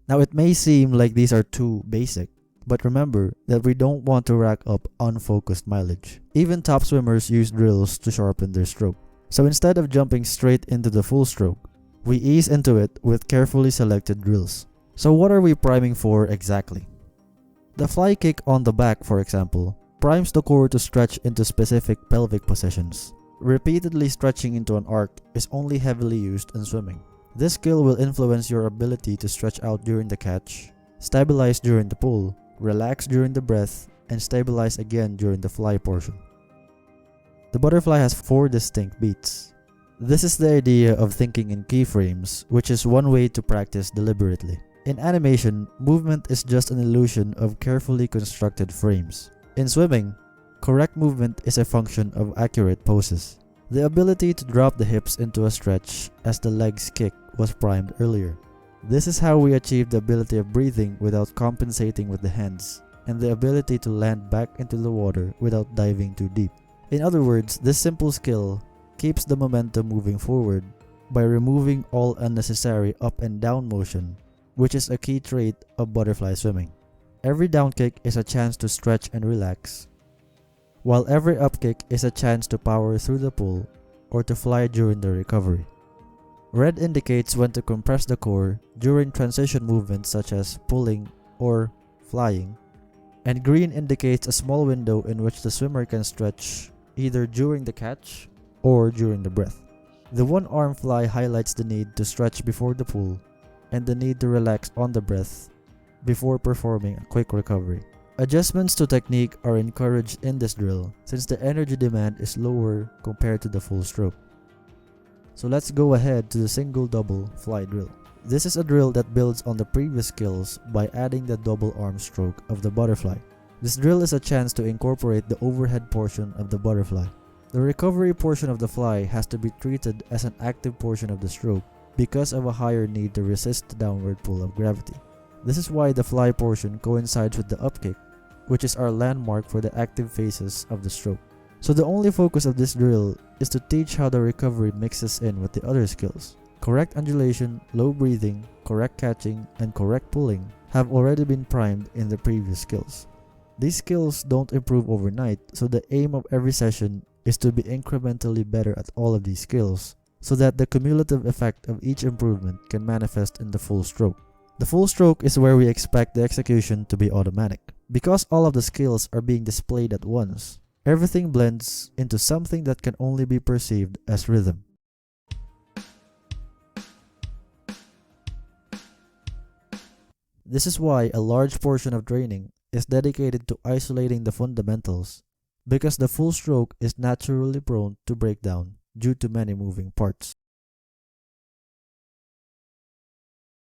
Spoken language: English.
Now it may seem like these are too basic, but remember that we don't want to rack up unfocused mileage. Even top swimmers use drills to sharpen their stroke. So instead of jumping straight into the full stroke, we ease into it with carefully selected drills. So what are we priming for exactly? The fly kick on the back, for example, primes the core to stretch into specific pelvic positions. Repeatedly stretching into an arc is only heavily used in swimming. This skill will influence your ability to stretch out during the catch, stabilize during the pull, relax during the breath, and stabilize again during the fly portion. The butterfly has 4 distinct beats. This is the idea of thinking in keyframes, which is one way to practice deliberately. In animation, movement is just an illusion of carefully constructed frames. In swimming, correct movement is a function of accurate poses. The ability to drop the hips into a stretch as the legs kick was primed earlier. This is how we achieve the ability of breathing without compensating with the hands, and the ability to land back into the water without diving too deep. In other words, this simple skill keeps the momentum moving forward by removing all unnecessary up and down motion, which is a key trait of butterfly swimming. Every down kick is a chance to stretch and relax, while every up kick is a chance to power through the pull or to fly during the recovery. Red indicates when to compress the core during transition movements such as pulling or flying, and green indicates a small window in which the swimmer can stretch either during the catch or during the breath. The one-arm fly highlights the need to stretch before the pull and the need to relax on the breath before performing a quick recovery. Adjustments to technique are encouraged in this drill since the energy demand is lower compared to the full stroke. So let's go ahead to the single-double fly drill. This is a drill that builds on the previous skills by adding the double arm stroke of the butterfly. This drill is a chance to incorporate the overhead portion of the butterfly. The recovery portion of the fly has to be treated as an active portion of the stroke because of a higher need to resist the downward pull of gravity. This is why the fly portion coincides with the upkick, which is our landmark for the active phases of the stroke. So the only focus of this drill is to teach how the recovery mixes in with the other skills. Correct undulation, low breathing, correct catching, and correct pulling have already been primed in the previous skills. These skills don't improve overnight, so the aim of every session is to be incrementally better at all of these skills, so that the cumulative effect of each improvement can manifest in the full stroke. The full stroke is where we expect the execution to be automatic. Because all of the skills are being displayed at once, everything blends into something that can only be perceived as rhythm. This is why a large portion of training is dedicated to isolating the fundamentals, because the full stroke is naturally prone to breakdown due to many moving parts.